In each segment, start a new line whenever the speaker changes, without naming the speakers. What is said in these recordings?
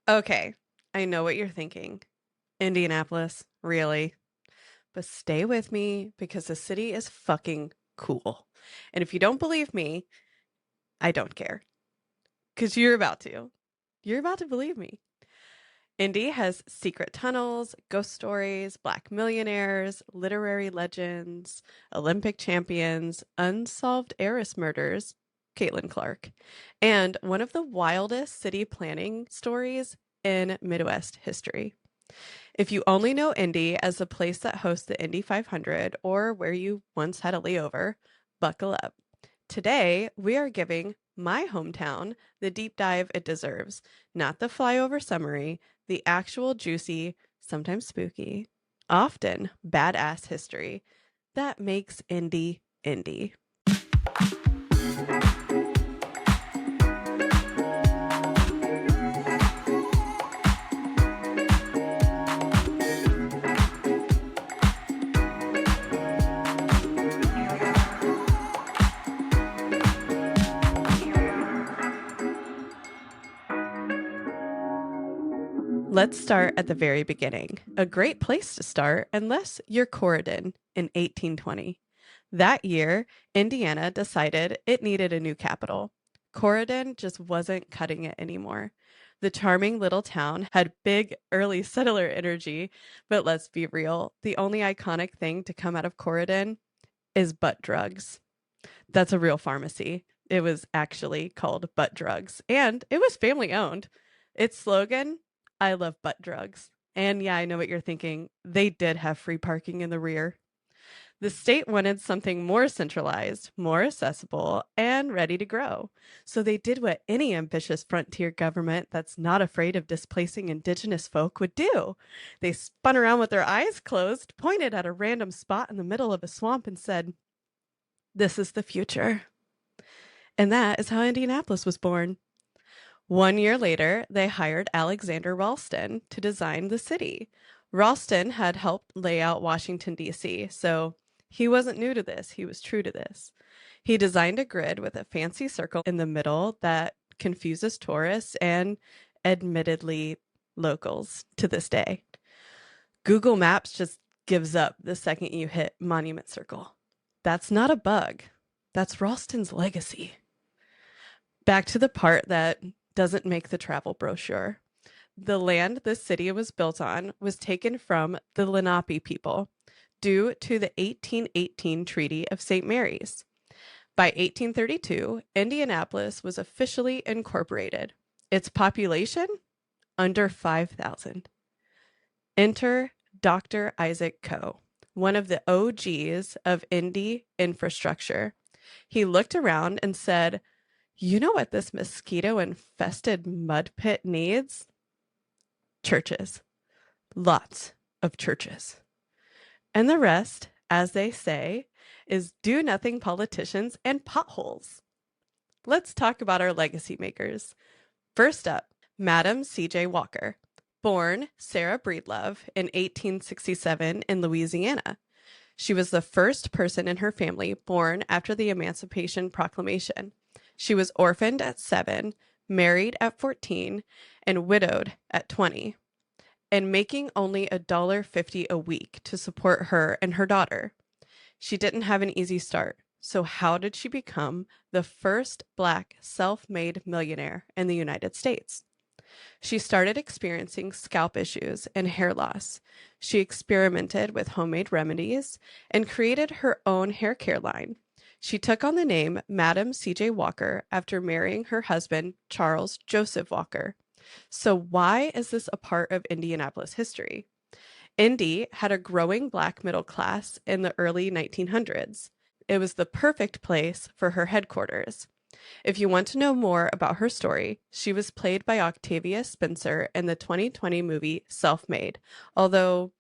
Okay, I know what you're thinking. Indianapolis, really? But stay with me because the city is fucking cool. And if you don't believe me, I don't care. Because you're about to. You're about to believe me. Indy has secret tunnels, ghost stories, black millionaires, literary legends, Olympic champions, unsolved heiress murders, Caitlin Clark, and one of the wildest city planning stories in Midwest history. If you only know Indy as the place that hosts the Indy 500 or where you once had a layover, buckle up. Today, we are giving my hometown the deep dive it deserves, not the flyover summary, the actual juicy, sometimes spooky, often badass history that makes Indy Indy. Let's start at the very beginning. A great place to start, unless you're Corydon in 1820. That year, Indiana decided it needed a new capital. Corydon just wasn't cutting it anymore. The charming little town had big early settler energy, but let's be real, the only iconic thing to come out of Corydon is butt drugs. That's a real pharmacy. It was actually called Butt Drugs, and it was family owned. Its slogan, I love butt drugs. And yeah, I know what you're thinking. They did have free parking in the rear. The state wanted something more centralized, more accessible, and ready to grow. So they did what any ambitious frontier government that's not afraid of displacing indigenous folk would do. They spun around with their eyes closed, pointed at a random spot in the middle of a swamp, and said, "This is the future." And that is how Indianapolis was born. 1 year later, they hired Alexander Ralston to design the city. Ralston had helped lay out Washington, D.C., so he wasn't new to this. He was true to this. He designed a grid with a fancy circle in the middle that confuses tourists and, admittedly, locals to this day. Google Maps just gives up the second you hit Monument Circle. That's not a bug. That's Ralston's legacy. Back to the part that doesn't make the travel brochure. The land this city was built on was taken from the Lenape people due to the 1818 Treaty of St. Mary's. By 1832, Indianapolis was officially incorporated. Its population, under 5,000. Enter Dr. Isaac Coe, one of the OGs of Indy infrastructure. He looked around and said, "You know what this mosquito infested mud pit needs? Churches. Lots of churches." And the rest, as they say, is do nothing politicians and potholes. Let's talk about our legacy makers. First up, Madam C.J. Walker, born Sarah Breedlove in 1867 in Louisiana. She was the first person in her family born after the Emancipation Proclamation. She was orphaned at 7, married at 14, and widowed at 20, and making only $1.50 a week to support her and her daughter. She didn't have an easy start. So how did she become the first Black self-made millionaire in the United States? She started experiencing scalp issues and hair loss. She experimented with homemade remedies and created her own hair care line. She took on the name Madam C.J. Walker after marrying her husband, Charles Joseph Walker. So why is this a part of Indianapolis history? Indy had a growing Black middle class in the early 1900s. It was the perfect place for her headquarters. If you want to know more about her story, she was played by Octavia Spencer in the 2020 movie Self-Made, although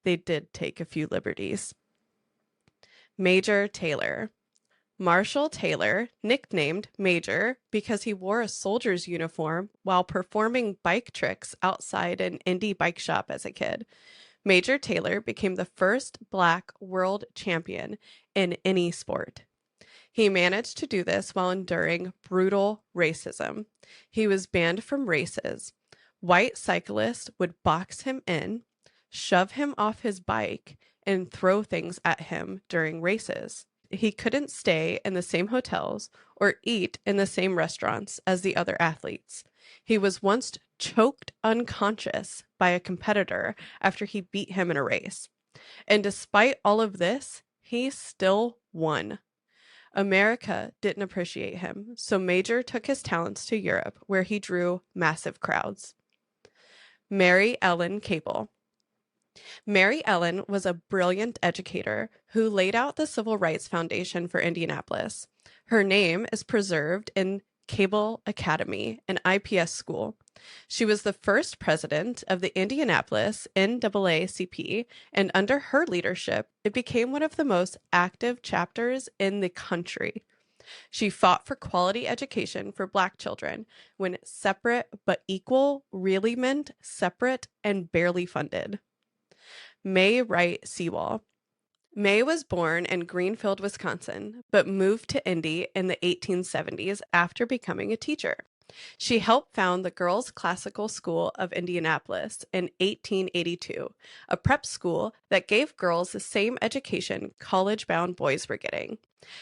they did take a few liberties. Major Taylor. Marshall Taylor, nicknamed Major because he wore a soldier's uniform while performing bike tricks outside an Indy bike shop as a kid. Major Taylor became the first Black world champion in any sport. He managed to do this while enduring brutal racism. He was banned from races. White cyclists would box him in, shove him off his bike, and throw things at him during races. He couldn't stay in the same hotels or eat in the same restaurants as the other athletes. He was once choked unconscious by a competitor after he beat him in a race. And despite all of this, he still won. America didn't appreciate him, so Major took his talents to Europe, where he drew massive crowds. Mary Ellen Cable. Mary Ellen was a brilliant educator who laid out the Civil Rights Foundation for Indianapolis. Her name is preserved in Cable Academy, an IPS school. She was the first president of the Indianapolis NAACP, and under her leadership, it became one of the most active chapters in the country. She fought for quality education for Black children when separate but equal really meant separate and barely funded. May Wright Sewall. May was born in Greenfield, Wisconsin, but moved to Indy in the 1870s after becoming a teacher. She helped found the Girls Classical School of Indianapolis in 1882, a prep school that gave girls the same education college-bound boys were getting.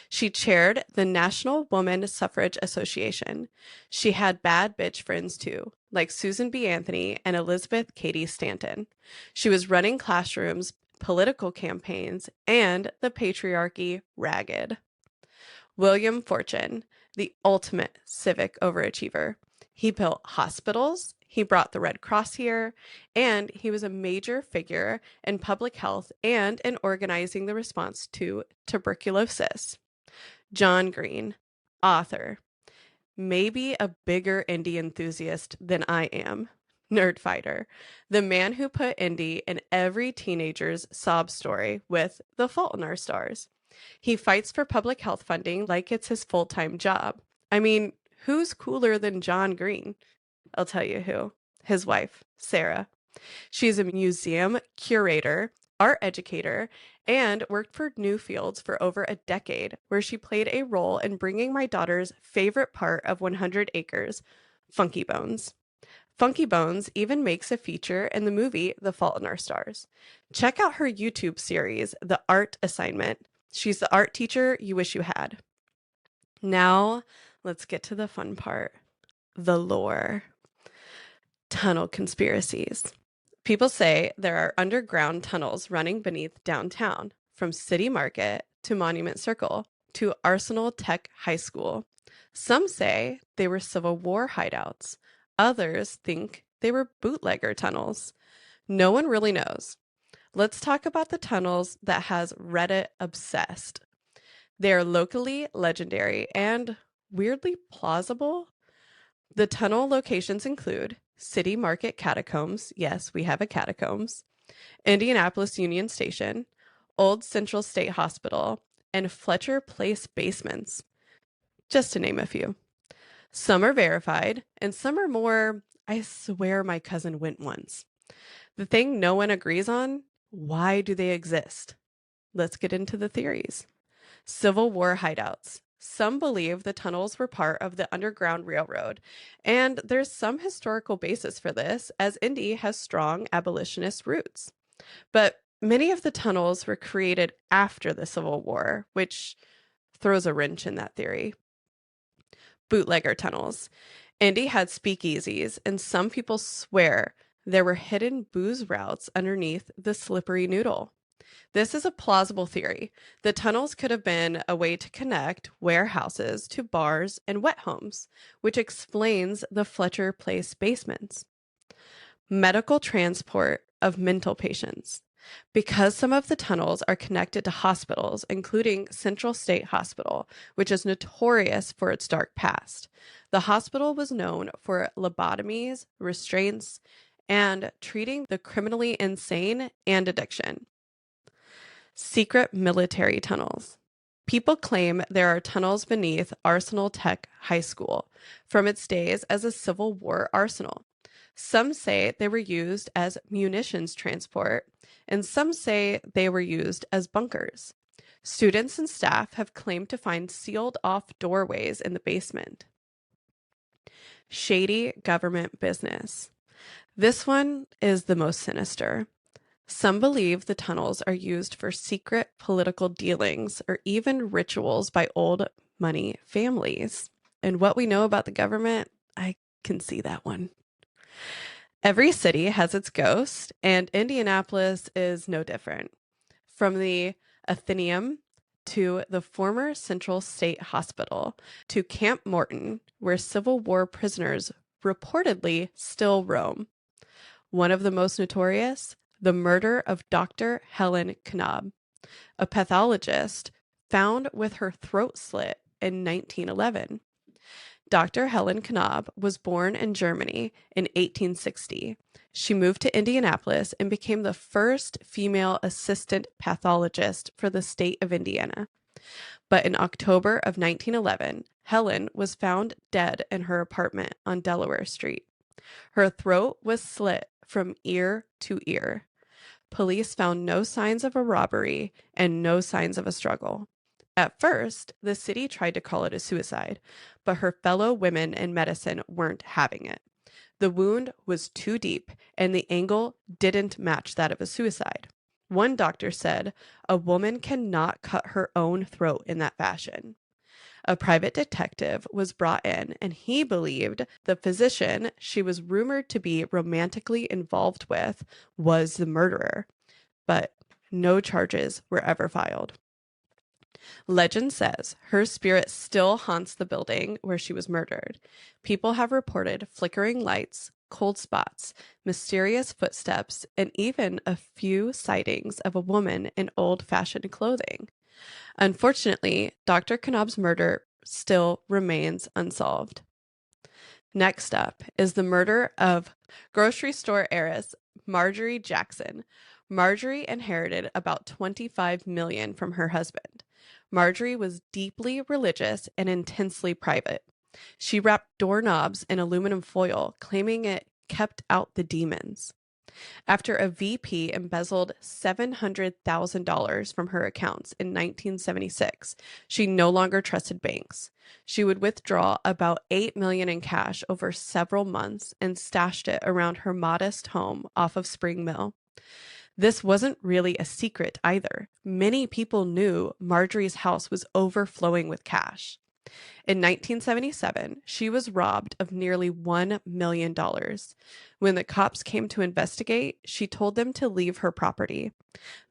She chaired the National Woman Suffrage Association. She had bad bitch friends too, like Susan B. Anthony and Elizabeth Cady Stanton. She was running classrooms, political campaigns, and the patriarchy ragged. William Fortune, the ultimate civic overachiever. He built hospitals, he brought the Red Cross here, and he was a major figure in public health and in organizing the response to tuberculosis. John Green, author. Maybe a bigger Indy enthusiast than I am. Nerd fighter, the man who put Indy in every teenager's sob story with The Fault in Our Stars. He fights for public health funding like it's his full-time job. I mean, who's cooler than John Green? I'll tell you who. His wife, Sarah. She's a museum curator, art educator, and worked for Newfields for over a decade, where she played a role in bringing my daughter's favorite part of 100 Acres, Funky Bones. Funky Bones even makes a feature in the movie The Fault in Our Stars. Check out her YouTube series, The Art Assignment. She's the art teacher you wish you had. Now, let's get to the fun part. The lore. Tunnel conspiracies. People say there are underground tunnels running beneath downtown, from City Market to Monument Circle to Arsenal Tech High School. Some say they were Civil War hideouts. Others think they were bootlegger tunnels. No one really knows. Let's talk about the tunnels that has Reddit obsessed. They are locally legendary and weirdly plausible. The tunnel locations include City Market Catacombs. Yes, we have a catacombs. Indianapolis Union Station, Old Central State Hospital, and Fletcher Place basements, just to name a few. Some are verified, and some are more, I swear my cousin went once. The thing no one agrees on, why do they exist? Let's get into the theories. Civil War hideouts. Some believe the tunnels were part of the Underground Railroad, and there's some historical basis for this, as Indy has strong abolitionist roots. But many of the tunnels were created after the Civil War, which throws a wrench in that theory. Bootlegger tunnels. Indy had speakeasies, and some people swear there were hidden booze routes underneath the Slippery Noodle. This is a plausible theory. The tunnels could have been a way to connect warehouses to bars and wet homes, which explains the Fletcher Place basements. Medical transport of mental patients. Because some of the tunnels are connected to hospitals, including Central State Hospital, which is notorious for its dark past. The hospital was known for lobotomies, restraints, and treating the criminally insane and addiction. Secret military tunnels. People claim there are tunnels beneath Arsenal Tech High School from its days as a Civil War arsenal. Some say they were used as munitions transport, and some say they were used as bunkers. Students and staff have claimed to find sealed-off doorways in the basement. Shady government business. This one is the most sinister. Some believe the tunnels are used for secret political dealings or even rituals by old money families. And what we know about the government, I can see that one. Every city has its ghost, and Indianapolis is no different. From the Athenaeum to the former Central State Hospital to Camp Morton, where Civil War prisoners reportedly still roam. One of the most notorious, the murder of Dr. Helen Knob, a pathologist found with her throat slit in 1911. Dr. Helen Knob was born in Germany in 1860. She moved to Indianapolis and became the first female assistant pathologist for the state of Indiana. But in October of 1911, Helen was found dead in her apartment on Delaware Street. Her throat was slit from ear to ear. Police found no signs of a robbery and no signs of a struggle. At first, the city tried to call it a suicide, but her fellow women in medicine weren't having it. The wound was too deep, and the angle didn't match that of a suicide. One doctor said, "A woman cannot cut her own throat in that fashion." A private detective was brought in, and he believed the physician she was rumored to be romantically involved with was the murderer, but no charges were ever filed. Legend says her spirit still haunts the building where she was murdered. People have reported flickering lights, cold spots, mysterious footsteps, and even a few sightings of a woman in old-fashioned clothing. Unfortunately, Dr. Knob's murder still remains unsolved. Next up is the murder of grocery store heiress Marjorie Jackson. Marjorie inherited about $25 million from her husband. Marjorie was deeply religious and intensely private. She wrapped doorknobs in aluminum foil, claiming it kept out the demons. After a VP embezzled $700,000 from her accounts in 1976, she no longer trusted banks. She would withdraw about $8 million in cash over several months and stashed it around her modest home off of Spring Mill. This wasn't really a secret either. Many people knew Marjorie's house was overflowing with cash. In 1977, she was robbed of nearly $1 million. When the cops came to investigate, she told them to leave her property.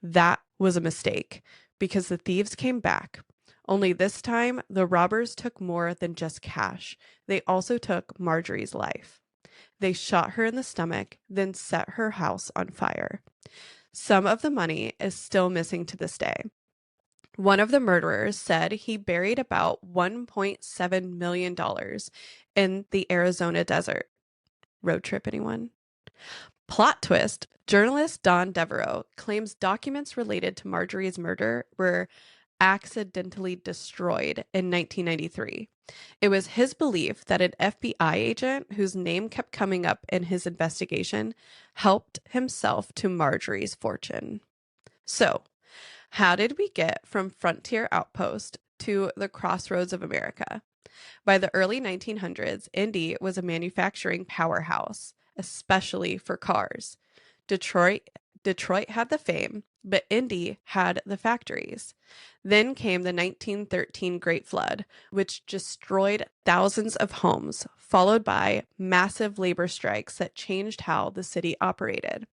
That was a mistake because the thieves came back. Only this time, the robbers took more than just cash. They also took Marjorie's life. They shot her in the stomach, then set her house on fire. Some of the money is still missing to this day. One of the murderers said he buried about $1.7 million in the Arizona desert. Road trip, anyone? Plot twist, journalist Don Devereaux claims documents related to Marjorie's murder were accidentally destroyed in 1993. It was his belief that an FBI agent whose name kept coming up in his investigation helped himself to Marjorie's fortune. So, how did we get from frontier outpost to the crossroads of America? By the early 1900s, Indy was a manufacturing powerhouse, especially for cars. Detroit had the fame, but Indy had the factories. Then came the 1913 Great Flood, which destroyed thousands of homes, followed by massive labor strikes that changed how the city operated.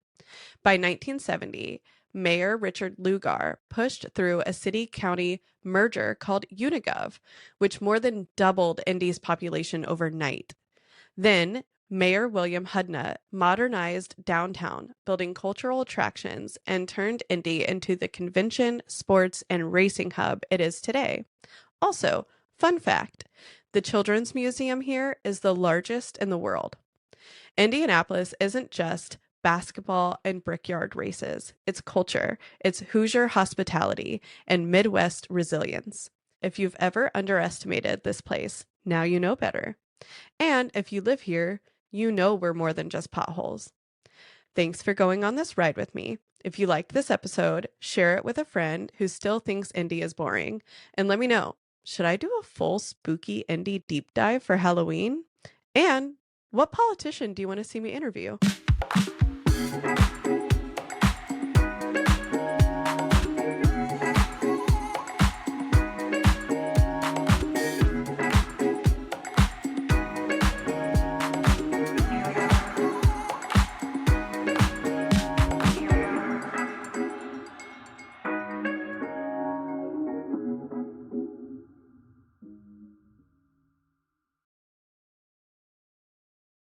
By 1970, Mayor Richard Lugar pushed through a city-county merger called Unigov, which more than doubled Indy's population overnight. Then, Mayor William Hudnut modernized downtown, building cultural attractions, and turned Indy into the convention, sports, and racing hub it is today. Also, fun fact, the Children's Museum here is the largest in the world. Indianapolis isn't just basketball and brickyard races. It's culture, it's Hoosier hospitality, and Midwest resilience. If you've ever underestimated this place, now you know better. And if you live here, you know we're more than just potholes. Thanks for going on this ride with me. If you liked this episode, share it with a friend who still thinks Indy is boring. And let me know, should I do a full spooky Indy deep dive for Halloween? And What politician do you want to see me interview?